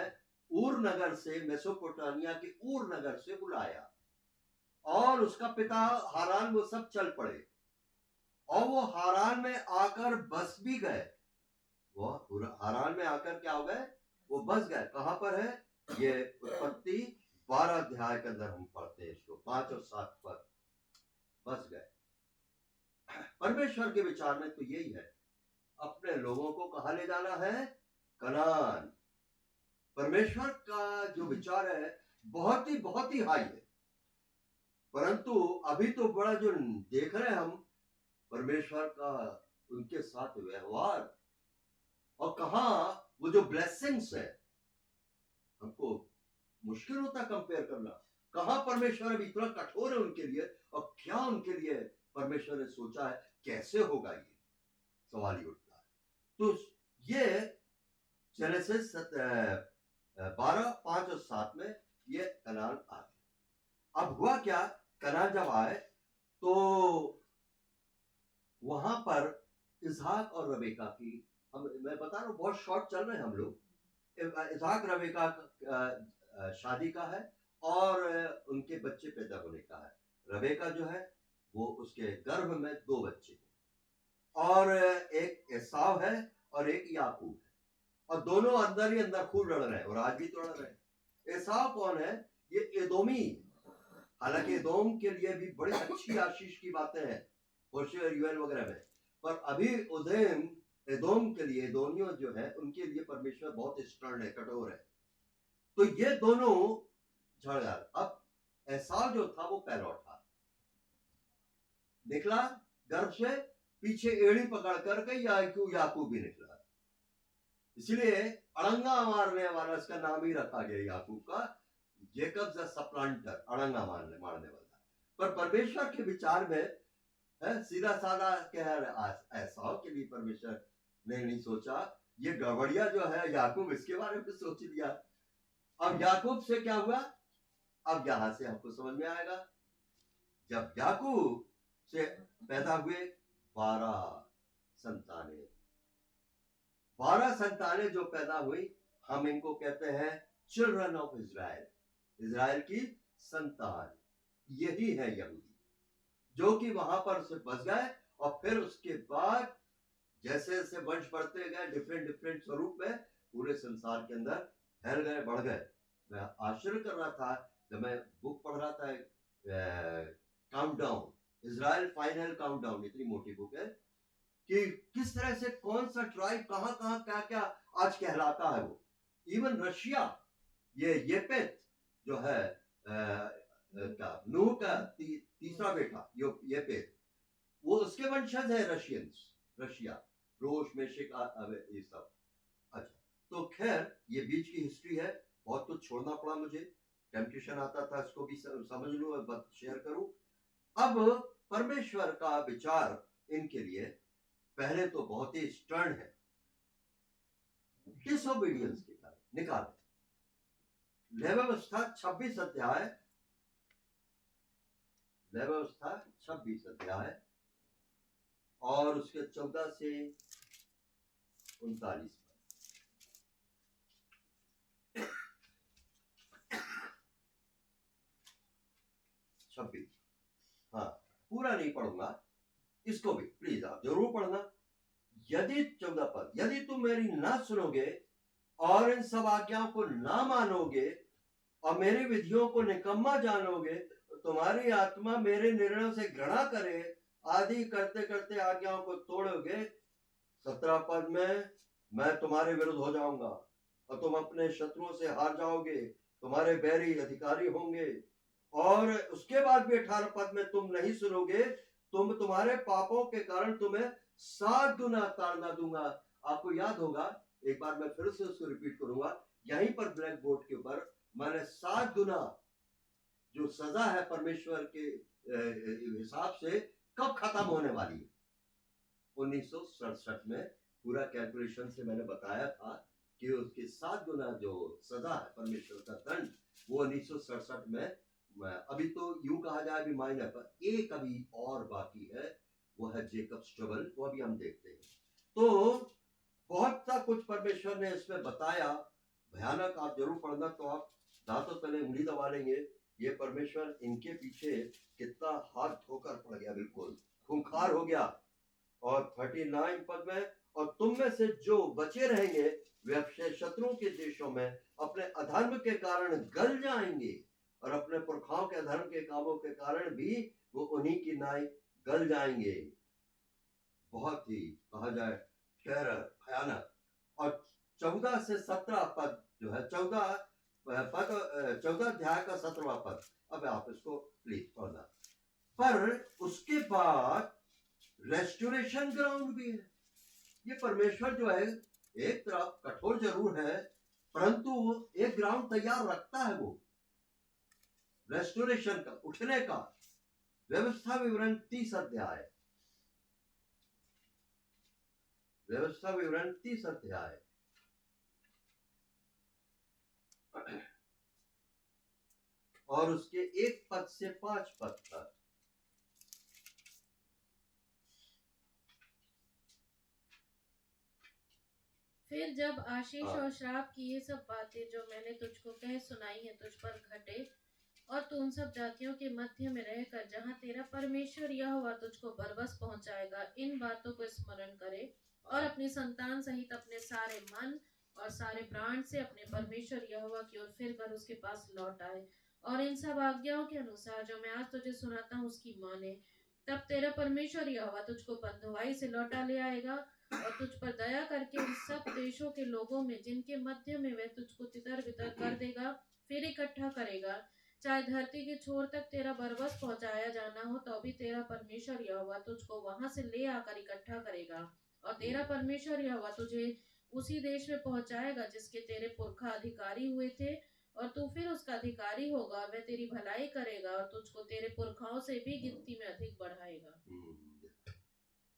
[SPEAKER 1] ऊर नगर से, मेसोपोटामिया के ऊर नगर से बुलाया और उसका पिता हारान, वो सब चल पड़े और वो हारान में आकर बस भी गए। वो हारान में आकर क्या हो गए? वो बस गए। कहां पर है ये? उत्पत्ति 12 अध्याय के अंदर हम पढ़ते हैं इसको, 5 और 7 पर बस गए। परमेश्वर के विचार में तो यही है, अपने लोगों को कहां ले जाना है? कनान। परमेश्वर का जो विचार है बहुत ही हाई है, परंतु अभी तो बड़ा जो देख रहे हैं हम परमेश्वर का उनके साथ व्यवहार, और कहा वो जो ब्लेसिंग्स है, हमको मुश्किल होता कंपेयर करना। कहां परमेश्वर अभी इतना कठोर है उनके लिए और क्या उनके लिए परमेश्वर ने सोचा है, कैसे होगा ये सवाल ही उठता है। तो ये जेनेसिस 12, 5 और 7 में ये कनान आ गया। अब हुआ क्या? कनान जब आए तो वहां पर इसहाक और रबेका की, मैं बता रहा हूं बहुत शॉर्ट चल रहे हैं हम लोग। इसहाक रबेका शादी का है और उनके बच्चे पैदा होने का है। रबेका जो है वो उसके गर्भ में 2 बच्चे हैं और एक एसाव है और एक याकूब है, और दोनों अंदर ही अंदर खूब लड़ रहे हैं और आज भी तो लड़ रहे हैं। एसाव कौन है? ये एदोमी। हालांकि एदोम के लिए भी बड़ी अच्छी आशीष की बातें हैं होशे और यूएल वगैरह में, पर अभी उदयम एदोम के लिए, एदोमियों जो है उनके लिए परमेश्वर बहुत स्टर्न है, कठोर है। तो ये दोनों झड़ गए। अब एसाव जो था वो पहला उठा, निकला गर्भ से, पीछे एड़ी पकड़ करके याकूब भी निकला। इसलिए अड़ंगा मारने वाला इसका नाम ही रखा गया याकूब का, जेकब द सप्लांटर, अड़ंगा मारने वाला। पर परमेश्वर के विचार में है सीधा साधा क्या है, एसाव के लिए परमेश्वर ने नहीं सोचा, ये गड़बड़िया जो है याकूब इसके बारे में सोच लिया। अब याकूब से क्या हुआ, अब यहां से हमको समझ में आएगा। जब याकूब से पैदा हुए 12 संतानें, 12 संतानें जो पैदा हुई, हम इनको कहते हैं चिल्ड्रन ऑफ इज़राइल, इज़राइल की संतान। यही है यहूदी, जो कि वहां पर से बस गए, और फिर उसके बाद जैसे जैसे वंश बढ़ते गए डिफरेंट स्वरूप में पूरे संसार के अंदर फैल गए, बढ़ गए। मैं आश्चर्य कर रहा था जब मैं बुक पढ़ रहा था, काउंटडाउन, इज़राइल फाइनल काउंटडाउन, इतनी मोटी बुक है, कि किस तरह से कौन सा ट्राइब कहां कहां क्या क्या आज कहलाता है। वो इवन रशिया, ये येपेत जो है नूह का तीसरा बेटा येपेत, वो उसके वंशज है रशियंस, रशिया, रोश मेशेक ये सब। अच्छा, तो खैर ये बीच की हिस्ट्री है, बहुत कुछ छोड़ना पड़ा मुझे, टेम्पटेशन आता था इसको भी समझ लूं, बात शेयर करूं। अब परमेश्वर का विचार इनके लिए पहले तो बहुत ही स्टर्न है, डिसोबीडियंस के कारण निकाले। लेव्यवस्था 26 अध्याय, लेव्यवस्था 26 अध्याय और उसके 14 से 39 26, हाँ पूरा नहीं पढ़ूंगा, इसको भी प्लीज आप जरूर पढ़ना। यदि 14 पद, यदि तुम मेरी ना सुनोगे और इन सब आज्ञाओं को ना मानोगे और मेरी विधियों को निकम्मा जानोगे, तो तुम्हारी आत्मा मेरे निर्णयों से घृणा करे, आदि करते करते आज्ञाओं को तोड़ोगे। 17 पद में, मैं तुम्हारे विरुद्ध हो जाऊंगा और तुम अपने शत्रुओं से हार जाओगे, तुम्हारे बैरी अधिकारी होंगे। और उसके बाद भी 18 पद में, तुम नहीं सुनोगे, तुम्हारे पापों के कारण तुम्हें 7 गुना ताड़ना दूंगा। आपको याद होगा, एक बार मैं फिर से उसको रिपीट करूंगा, यहीं पर ब्लैक बोर्ड के ऊपर मैंने 7 गुना जो सजा है परमेश्वर के हिसाब से कब खत्म होने वाली है। 1967 में पूरा कैलकुलेशन से मैंने बताया था कि उसके 7 गुना जो सजा है परमेश्वर का दंड, वो 1967 में, अभी तो यूं कहा जाए अभी माइनर पर एक अभी और बाकी है, वो है जेकब स्ट्रगल, वो अभी हम देखते हैं। तो बहुत सा कुछ परमेश्वर ने इसमें बताया, भयानक, आप जरूर पढ़ना। तो आप दांतों तले उंगली दबा लेंगे, ये परमेश्वर इनके पीछे कितना हाथ धोकर पड़ गया, बिल्कुल खूंखार हो गया। और 39 पद में, और तुम में से जो बचे रहेंगे वे अपने शत्रुओं के देशों में अपने अधर्म के कारण गल जाएंगे, और अपने पुरखाओं के अधर्म के कामों के कारण भी वो उन्हीं की नाई गल जाएंगे। बहुत ही कहा जाए टेरर, भयानक। और 14 से 17 पद जो है, 14 अध्याय का 17वां पद, अब आप इसको प्लीज पढ़ना। पर उसके बाद रेस्टोरेशन ग्राउंड भी है। ये परमेश्वर जो है एक तरफ कठोर जरूर है, परंतु एक ग्राउंड तैयार रखता है, वो रेस्टोरेशन का, उठने का। व्यवस्था विवरण 30 अध्याय, व्यवस्था विवरण 30 अध्याय और उसके 1 पद से 5 पद तक।
[SPEAKER 2] फिर जब आशीष और श्राप की ये सब बातें जो मैंने तुझको कह सुनाई है तुझ पर घटे, और तू उन सब जातियों के मध्य में रहकर जहाँ तेरा परमेश्वर यहोवा तुझको बरबस पहुंचाएगा, इन बातों को स्मरण करे और अपनी संतान सहित अपने सारे मन और सारे प्राण से अपने परमेश्वर यहोवा की ओर फिर कर उसके पास लौट आए, और इन सब आज्ञाओं के अनुसार जो मैं आज तुझे सुनाता हूँ उसकी माने। तब तेरा परमेश्वर यहोवा तुझको बंधुआई से लौटा ले आएगा और तुझ पर दया करके उन सब देशों के लोगों में जिनके मध्य में वह तुझको तितर बितर कर देगा फिर इकट्ठा करेगा, चाहे धरती के छोर तक तेरा बरबस पहुंचाया जाना हो तो भी तेरा परमेश्वर यहोवा तुझको वहां से ले आकर इकट्ठा करेगा, और तेरा परमेश्वर यहोवा तुझे उसी देश में पहुंचाएगा जिसके तेरे पुरखा अधिकारी हुए थे, और तू फिर उसका अधिकारी होगा। वह तेरी भलाई करेगा और तुझको तेरे पुरखाओं से भी गिनती में अधिक बढ़ाएगा।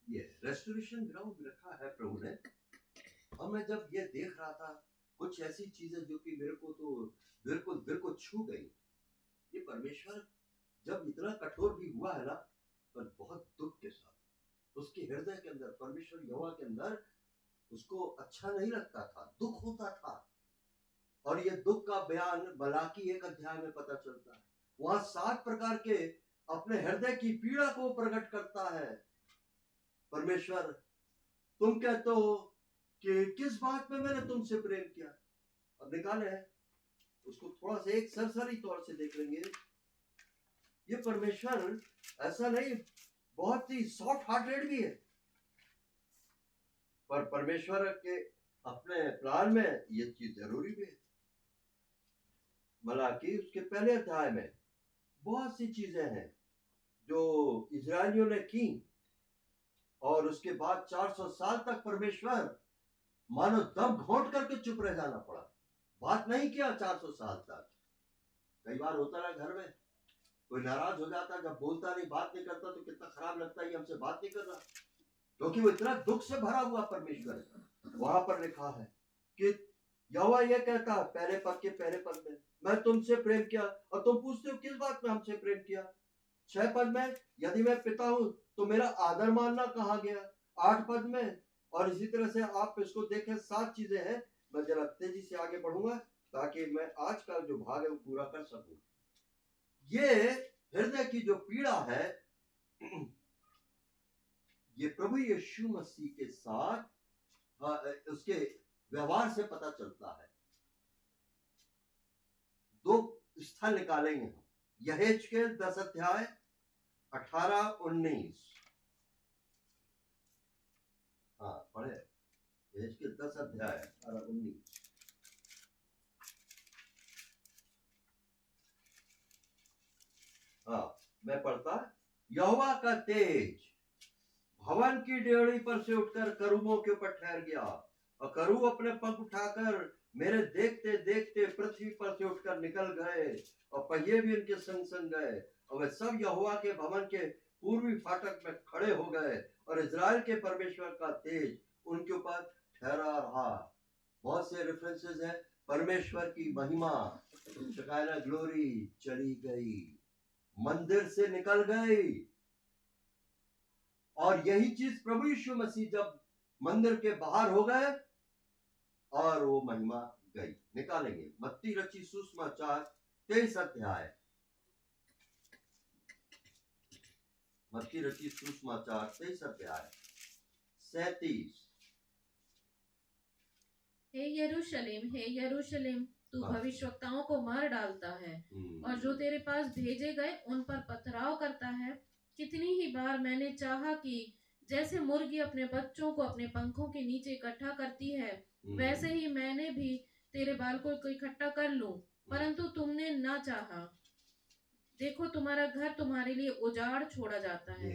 [SPEAKER 1] ये रेस्टोरेशन ग्राउंड रखा है प्रभु ने। और मैं जब ये देख रहा था, कुछ ऐसी चीजें जो कि मेरे को तो बिल्कुल दिल को छू गई। ये परमेश्वर जब इतना कठोर भी हुआ है ना, पर बहुत दुख के साथ उसके हृदय के अंदर, परमेश्वर यहोवा के अंदर उसको अच्छा नहीं लगता था, दुख होता था। और ये दुख का बयान मलाकी 1 अध्याय में पता चलता है। वहां 7 प्रकार के अपने हृदय की पीड़ा को प्रकट करता है। परमेश्वर, तुम कहते हो कि किस बात में मैंने तुमसे प्रेम किया। अब निकाले हैं उसको, थोड़ा सा एक सरसरी तौर से देख लेंगे। ये परमेश्वर ऐसा नहीं, बहुत ही सॉफ्ट हार्टेड भी है, पर परमेश्वर के अपने प्लान में ये चीज जरूरी भी है। मलाकी उसके पहले अध्याय में बहुत सी चीजें हैं जो इजरायलियों ने की, और उसके बाद 400 साल तक परमेश्वर मानो दम घोंट करके चुप रह जाना पड़ा, बात नहीं किया 400 साल तक। कई बार होता है घर में, कोई नाराज हो जाता, जब बोलता नहीं, बात नहीं करता, तो कितना खराब लगता है, ये हमसे बात नहीं कर रहा, क्योंकि वो इतना दुख से भरा हुआ परमेश्वर है। वहां पर लिखा है कि यहोवा ये कहता है पहले पद के पहले पद में, मैं तुमसे प्रेम किया, और तुम पूछते हो किस बात में हमसे प्रेम किया। 6 पद में, यदि मैं पिता हूं तो मेरा आदर मानना कहा गया। 8 पद में, और इसी तरह से आप इसको देखें, 7 चीजें हैं। मैं जरा तेजी से आगे बढ़ूंगा ताकि मैं आज का जो भाग है वो पूरा कर सकूं। ये हृदय की जो पीड़ा है, ये प्रभु यीशु मसीह के साथ उसके व्यवहार से पता चलता है। 2 स्थल निकालेंगे हम। यहेजकेल 10 अध्याय 18-19। हाँ पढ़े, यहेजकेल 10 अध्याय 18-19। हाँ मैं पढ़ता। यहोवा का तेज भवन की डेवढ़ी पर से उठकर करूबों के ऊपर ठहर गया, और करूब अपने पंख उठाकर मेरे देखते देखते पृथ्वी पर से उठकर निकल गए, और पहिए भी उनके संग संग गए, और वे सब यहोवा के भवन के पूर्वी फाटक में खड़े हो गए, और इजराइल के परमेश्वर का तेज उनके ऊपर ठहरा रहा। बहुत से रेफरेंसेस हैं। परमेश्वर की महिमा, शकायना ग्लोरी चली गई, मंदिर से निकल गई। और यही चीज प्रभु यीशु मसीह जब मंदिर के बाहर हो गए और वो महिमा गई। निकालेंगे मत्ती रची सुसमाचार 23 अध्याय, मत्ती रची सुसमाचार 23 अध्याय 37।
[SPEAKER 2] हे यरूशलेम, तू
[SPEAKER 1] हाँ।
[SPEAKER 2] भविष्यवक्ताओं को मार डालता है और जो तेरे पास भेजे गए उन पर पथराव करता है। कितनी ही बार मैंने चाहा कि जैसे मुर्गी अपने बच्चों को अपने पंखों के नीचे इकट्ठा करती है, वैसे ही मैंने भी तेरे बालकों को इकट्ठा कर लूं, परंतु तुमने ना चाहा। देखो तुम्हारा घर तुम्हारे लिए उजाड़ छोड़ा जाता है।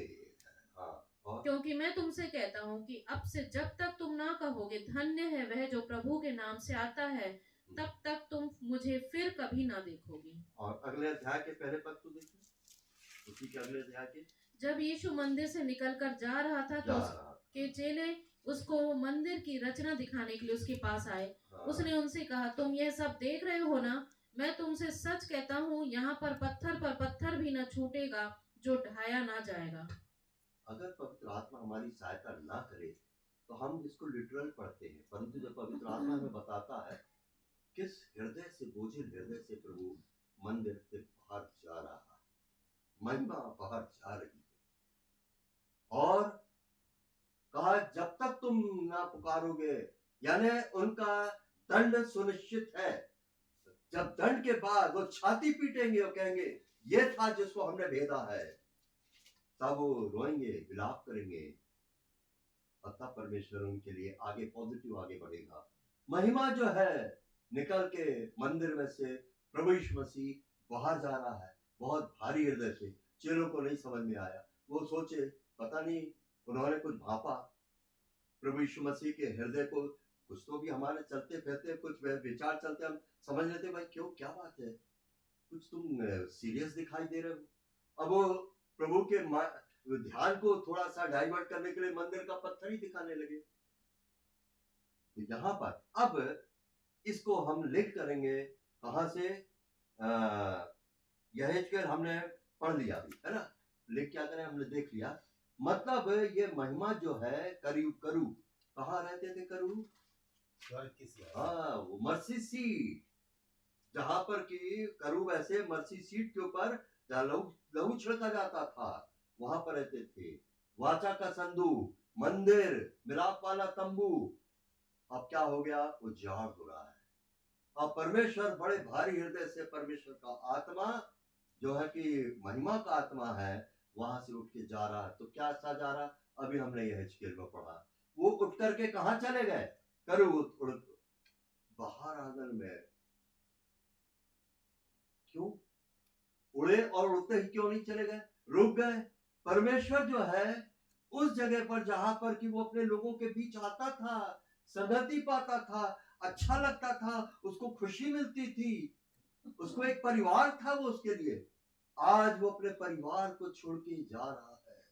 [SPEAKER 2] क्योंकि मैं तुमसे कहता हूँ कि अब से जब तक तुम ना कहोगे धन्य है वह जो प्रभु के नाम से आता है, तब तक तुम मुझे फिर कभी ना देखोगे।
[SPEAKER 1] और अगले अध्याय के पहले पद को देखिए, उसी के अगले अध्याय के।
[SPEAKER 2] जब यीशु मंदिर से निकलकर जा रहा था तो उसके चेले उसको मंदिर की रचना दिखाने के लिए उसके पास आए। उसने उनसे कहा, तुम यह सब देख रहे हो ना? मैं तुमसे सच कहता हूँ, यहाँ पर पत्थर भी न छूटेगा जो ढाया ना जाएगा।
[SPEAKER 1] अगर पवित्र आत्मा हमारी सहायता ना करे तो हम इसको लिटरल पढ़ते हैं, परंतु जब पवित्र आत्मा हमें बताता है किस हृदय से, बोझिल हृदय से प्रभु मंदिर से बाहर जा रहा है, महिमा बाहर जा रही है, और कहा जब तक तुम ना पुकारोगे, यानी उनका दंड सुनिश्चित है। जब दंड के बाद वो छाती पीटेंगे और कहेंगे ये था जिसको हमने भेदा है, तब वो रोएंगे, विलाप करेंगे, और तब परमेश्वर उनके लिए आगे पॉजिटिव आगे बढ़ेगा। महिमा जो है निकल के मंदिर में से प्रभु यीशु मसीह बाहर जा रहा है बहुत भारी हृदय से। चेलों को नहीं समझ में आया, वो सोचे पता नहीं उन्होंने कुछ भापा प्रभु यीशु मसीह के हृदय को। कुछ तो भी हमारे चलते फिरते कुछ विचार चलते, हम समझ लेते भाई क्यों, क्या बात है, कुछ तुम सीरियस दिखाई दे रहे हो। अब वो प्रभु के ध्यान को थोड़ा सा डाइवर्ट करने के लिए मंदिर का पत्थर ही दिखाने लगे। तो यहाँ पर अब इसको हम लिंक करेंगे कहां से, यहेजकेल हमने पढ़ लिया अभी, है ना, लिंक क्या करें, हमने देख लिया। मतलब ये महिमा जो है करू कहाँ रहते थे करू, हाँ वो मर्सी सीट, जहां पर कि करूब ऐसे मर्सी सीट के ऊपर जहां लहू छिड़का जाता था वहां पर रहते थे। वाचा का संदूक, मंदिर, मिलाप वाला तंबू, अब क्या हो गया, वो जाड़ हो रहा है। अब परमेश्वर बड़े भारी हृदय से, परमेश्वर का आत्मा जो है कि महिमा का आत्मा है, वहां से उठ के जा रहा है। तो क्या सा जा रहा, अभी हमने यह हिजकेल में पढ़ा, वो उठ करके कहां चले गए, करू बाहर आंगन में। क्यों उड़े, और उड़ते ही क्यों नहीं चले गए, रुक गए। परमेश्वर जो है उस जगह पर जहां पर कि वो अपने लोगों के बीच आता था, संगति पाता था, अच्छा लगता था, उसको खुशी मिलती थी, उसको एक परिवार था वो उसके लिए, आज वो अपने परिवार को छोड़ के जा रहा है।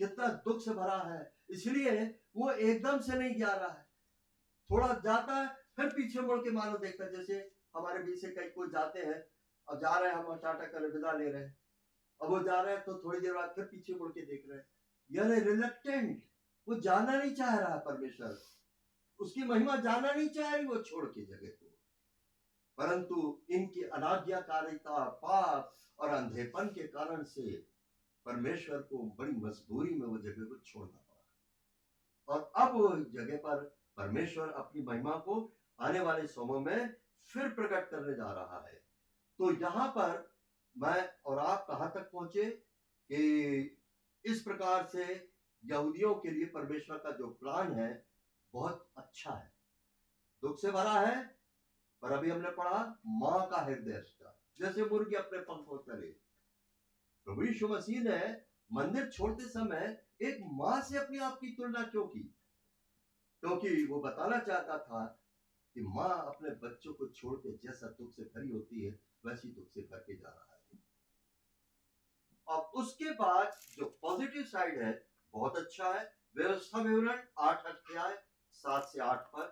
[SPEAKER 1] कितना दुख से भरा है। इसलिए वो एकदम से नहीं जा रहा है, थोड़ा जाता है फिर पीछे मुड़ के मानो देखता है। जैसे हमारे बीच से कई कोई जाते हैं, अब जा रहे हैं, हम टाटा कर विदा ले रहे हैं, अब वो जा रहे हैं तो थोड़ी देर बाद फिर पीछे मुड़ के देख रहे हैं, यानी रिलक्टेंट, वो जाना नहीं चाह रहा है। परमेश्वर उसकी महिमा जाना नहीं चाह रही वो छोड़ के जगह को, परंतु इनकी अनाज्ञाकारिता, पाप और अंधेपन के कारण से परमेश्वर को बड़ी मजबूरी में वो जगह को छोड़ना पड़ा। और अब वो जगह पर परमेश्वर अपनी महिमा को आने वाले समय में फिर प्रकट करने जा रहा है। तो यहाँ पर मैं और आप कहां तक पहुंचे कि इस प्रकार से यहूदियों के लिए परमेश्वर का जो प्लान है बहुत अच्छा है, दुख से भरा है, पर अभी हमने पढ़ा मां का हृदय था, जैसे मुर्गी अपने पंखों तले। प्रभु यीशु मसीह ने मंदिर छोड़ते समय एक मां से अपने आप की तुलना क्यों की, क्योंकि वो बताना चाहता था कि मां अपने बच्चों को छोड़ के जैसा दुख से भरी होती है वैसी दुख से भर के जा रहा है। अब उसके बाद जो पॉजिटिव साइड है बहुत अच्छा है। व्यवस्था विवरण 8 अध्याय 7 से 8 पर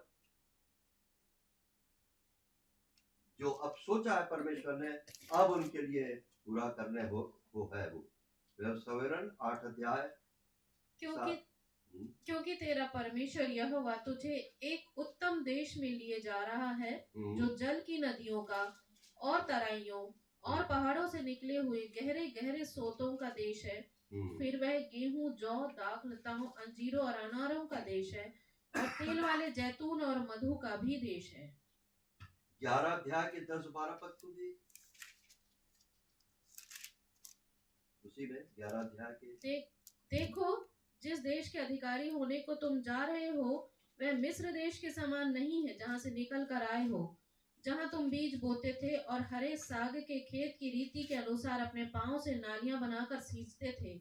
[SPEAKER 1] जो अब सोचा है परमेश्वर ने अब उनके लिए पूरा करने वो है। वो व्यवस्था विवरण 8 अध्याय,
[SPEAKER 2] क्योंकि तेरा परमेश्वर यहोवा तुझे एक उत्तम देश में लिए जा रहा है, जो जल की नदियों का और तराइयों और पहाड़ों से निकले हुए गहरे गहरे सोतों का देश है। फिर वह गेहूं, जौ, दाख लताओं, अंजीरों और अनारों का देश है, और तेल वाले जैतून और मधु का भी देश है।
[SPEAKER 1] 11 अध्याय के 10-12 पद को भी उसी में 11 अध्याय के
[SPEAKER 2] देखो, जिस देश के अधिकारी होने को तुम जा रहे हो वह मिस्र देश के समान नहीं है, जहां से निकल कर आए हो, जहां तुम बीज बोते थे और हरे साग के खेत की रीति के अनुसार अपने पांव से नालियां बनाकर सींचते थे।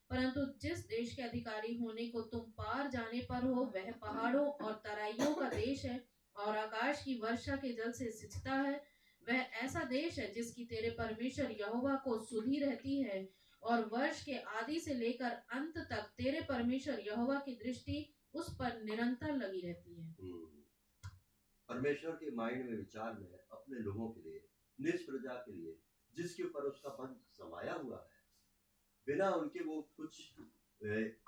[SPEAKER 2] परंतु जिस देश के अधिकारी होने को तुम पार जाने पर हो वह पहाड़ों और तराइयों का देश है और आकाश की वर्षा के जल से सिंचता है। वह ऐसा देश है जिसकी तेरे परमेश्वर यहोवा को सुधि रहती है, और वर्ष के आदि से लेकर अंत तक तेरे परमेश्वर यहोवा की दृष्टि उस पर निरंतर लगी रहती है।
[SPEAKER 1] परमेश्वर के माइंड में, विचार में अपने लोगों के लिए, निज प्रजा के लिए, जिसके ऊपर उसका मन समाया हुआ है, बिना उनके वो कुछ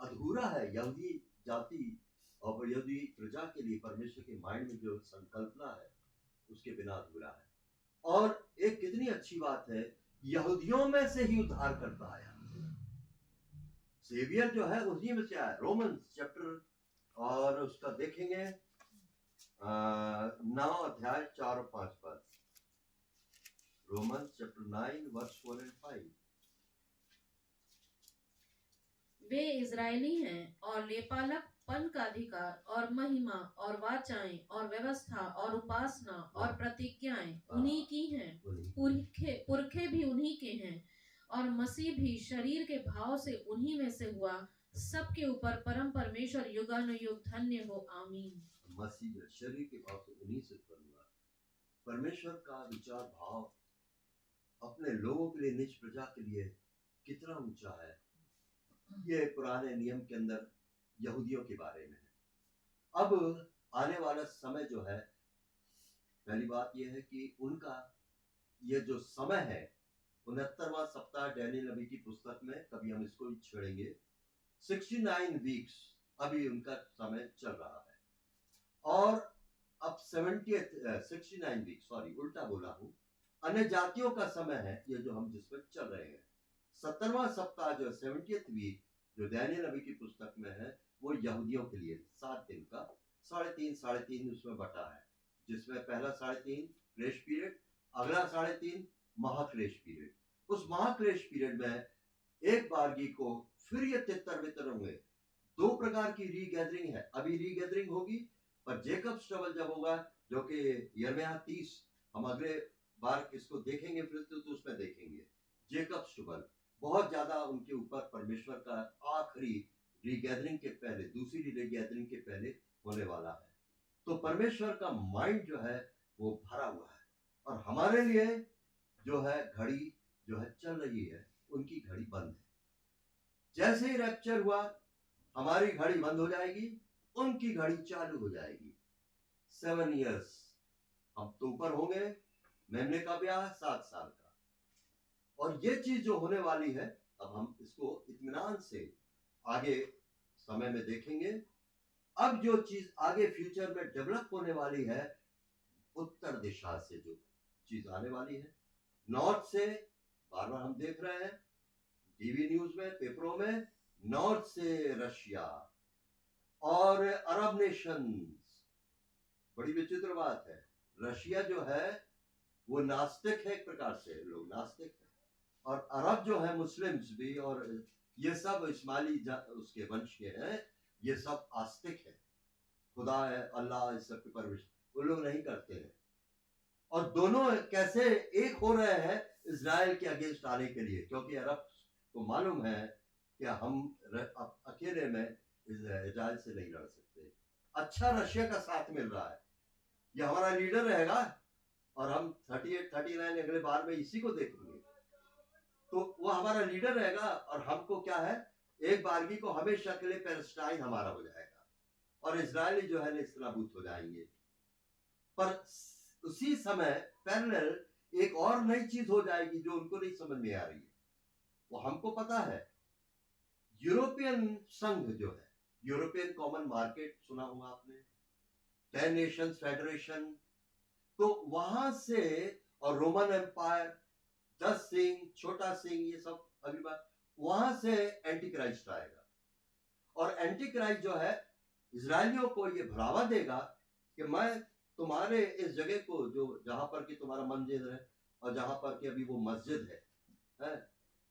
[SPEAKER 1] अधूरा है। यहूदी जाति और यहूदी प्रजा के लिए परमेश्वर के माइंड में जो संकल्पना है उसके बिना अधूरा है। और एक कितनी अच्छी बात है, यहूदियों में से ही उद्धार करता आया, सेवियर जो है उसी में से आया। रोमन चैप्टर और उसका देखेंगे 9 अध्याय 4 और 5 पद, रोमन चैप्टर 9 वर्स 4 and 5।
[SPEAKER 2] वे इजरायली हैं और लेपालक पन का अधिकार और महिमा और वाचाएं और व्यवस्था और उपासना और प्रतिज्ञाएं उन्हीं की हैं। पुरखे भी उन्हीं के हैं और मसीह भी शरीर के भाव से उन्हीं में से हुआ। सबके ऊपर परम परमेश्वर युगानुयुग धन्य हो, आमीन।
[SPEAKER 1] मसीह शरीर के भाव से उन्हीं से उत्पन्न हुआ। परमेश्वर का विचार भाव अपने लोगों के लिए, निज प्रजा के लिए कितना ऊंचा है, ये पुराने नियम के अंदर यहूदियों के बारे में है। अब आने वाला समय जो है, पहली बात यह है कि उनका ये जो समय है 69वां सप्ताह डैनियल नबी की पुस्तक में, कभी हम इसको भी छेड़ेंगे। 69 वीक्स अभी उनका समय चल रहा है और अब 69 वीक, सॉरी उल्टा बोला हूं, अन्य जातियों का समय है ये जो हम जिसमें चल रहे हैं। 70वां सप्ताह जो 70th वीक जो डैनियल नबी की पुस्तक में है, वो यहूदियों के लिए 7 दिन का 3.5 उसमें बटा है, जिसमें पहला 3.5 क्लेश पीरियड, अगला 3.5 महाक्लेश पीरियड। उस महाक्लेश पीरियड में एक बारगी को फिर ये तितर बितर होंगे। 2 प्रकार की रीगैदरिंग है, अभी रीगैदरिंग होगी, पर जेकब स्टबल जब होगा, जो कि यिर्मयाह 30, हम अगले बार इसको देखेंगे फिर तो उसमें देखेंगे। जेकब स्टबल बहुत ज्यादा उनके ऊपर परमेश्वर का आखिरी रीगैदरिंग के पहले, दूसरी रीगैदरिंग के पहले होने वाला है। तो परमेश्वर का माइंड जो है वो भरा हुआ है और हमारे लिए जो है घड़ी जो है चल रही है, उनकी घड़ी बंद है। जैसे ही रैप्चर हुआ हमारी घड़ी बंद हो जाएगी, उनकी घड़ी चालू हो जाएगी। 7 इयर्स हम तो ऊपर होंगे, मेमने का ब्याह 7 साल का, और ये चीज जो होने वाली है, अब हम इसको इत्मीनान से आगे समय में देखेंगे। अब जो चीज आगे फ्यूचर में डेवलप होने वाली है, उत्तर दिशा से जो चीज आने वाली है, नॉर्थ से, बार बार हम देख रहे हैं टीवी न्यूज में, पेपरों में, नॉर्थ से रशिया और अरब नेशंस। बड़ी विचित्र बात है, रशिया जो है वो नास्तिक है, एक प्रकार से लोग नास्तिक है, और अरब जो है मुस्लिम्स भी, और ये सब इस्माइली उसके वंश के हैं, ये सब आस्तिक है, खुदा है, अल्लाह, इस सब की परवरिश वो लोग नहीं करते हैं। और दोनों कैसे एक हो रहे हैं इजराइल के अगेंस्ट आने के लिए, क्योंकि अरब को मालूम है कि हम अकेले में इजराइल से नहीं लड़ सकते। अच्छा रशिया का साथ मिल रहा है, ये हमारा लीडर रहेगा और हम 38 39 अगले बार में इसी को देखेंगे, तो वो हमारा लीडर रहेगा और हमको क्या है, एक बारगी को हमेशा के लिए पैलेस्टाइन हमारा हो जाएगा और इजराइली जो है नेस्तनाबूत हो जाएंगे। पर उसी समय पैरेलल एक और नई चीज हो जाएगी जो उनको नहीं समझ में आ रही है, वो हमको पता है। यूरोपियन संघ जो है, यूरोपियन कॉमन मार्केट सुना होगा आपने, 10 नेशंस फेडरेशन, तो वहां से, और रोमन एम्पायर, 10 सिंह, छोटा सिंह, ये सब अगली बात, वहां से एंटी क्राइस्ट आएगा। और एंटी क्राइस्ट जो है इजरायलियों को ये बढ़ावा देगा कि मैं तुम्हारे इस जगह को, जो जहां पर कि तुम्हारा मंदिर है और जहां पर कि अभी वो मस्जिद है,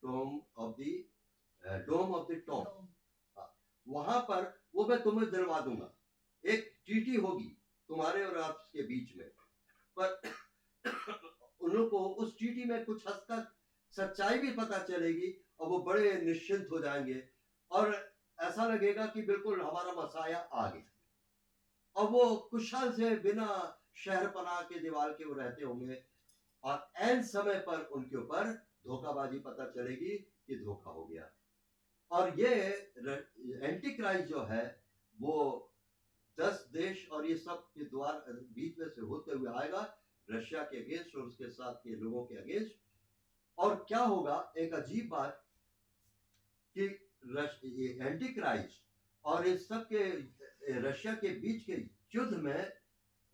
[SPEAKER 1] डोम ऑफ द टॉम, वहां पर वो मैं तुम्हें दिलवा दूंगा। एक ट्रीटी होगी तुम्हारे और आपके बीच में, पर उन लोगों को उस ट्रीटी में कुछ हद तक सच्चाई भी पता चलेगी और वो बड़े निश्चिंत हो जाएंगे और ऐसा लगेगा कि बिल्कुल हमारा मसाया आ गया, और वो कुशल से बिना शहर पनाह के दीवार के वो रहते होंगे, और ऐन समय पर उनके ऊपर धोखाबाजी पता चलेगी कि धोखा हो गया। और ये एंटी क्राइस्ट जो है वो 10 देश और ये सब के द्वार बीच में से होते हुए आएगा, रशिया के अगेंस्ट और उसके साथ के लोगों के अगेंस्ट। और क्या होगा, एक अजीब बात कि एंटी क्राइस्ट और इस सब के रशिया के बीच के युद्ध में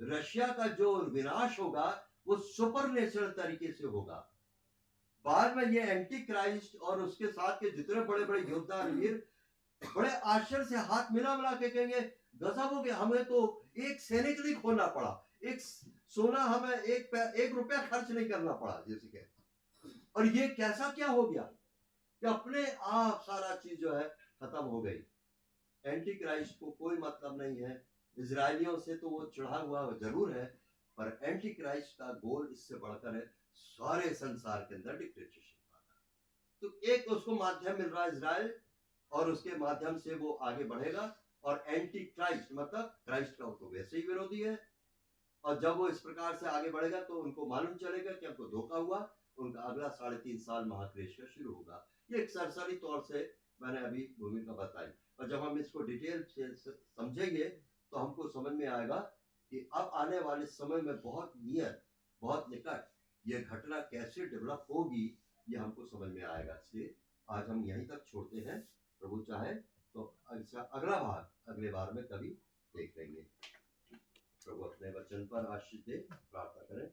[SPEAKER 1] रशिया का जो विनाश होगा वो सुपरनेचुरल तरीके से होगा। बाद में ये एंटी क्राइस्ट और उसके साथ के जितने बड़े बड़े योद्धा वीर बड़े आश्चर्य से हाथ मिला मिला के कहेंगे, गजब हो गया, हमें तो एक सैनिक नहीं खोना पड़ा, एक सोना हमें एक रुपया खर्च नहीं करना पड़ा, जैसे कहे। और ये कैसा क्या हो गया कि अपने आप सारा चीज जो है खत्म हो गई। एंटी क्राइस्ट को कोई मतलब नहीं है। इजरायलियों से तो वो चढ़ा हुआ जरूर है, पर एंटी क्राइस्ट का गोल इससे बढ़कर है सारे संसार के अंदर डिक्टेटरशिप आना। तो एक उसको माध्यम मिल रहा है इजराइल, और उसके माध्यम से वो आगे बढ़ेगा। और एंटी क्राइस्ट मतलब क्राइस्ट का तो वैसे ही विरोधी है, और जब वो इस प्रकार से आगे बढ़ेगा तो उनको मालूम चलेगा कि हमको धोखा हुआ। उनका अगला 3.5 साल महाक्लेश का शुरू होगा। ये एक सरसरी तौर से मैंने अभी भूमिका बताई, और जब हम इसको डिटेल से समझेंगे तो हमको समझ में आएगा कि अब आने वाले समय में बहुत नियर, बहुत निकट ये घटना कैसे डेवलप होगी, ये हमको समझ में आएगा। इसलिए आज हम यहीं तक छोड़ते हैं। प्रभु चाहे तो इसका अगला भाग अगले बार में कभी देख लेंगे। प्रभु अपने वचन पर आशीष दे। प्रार्थना करें।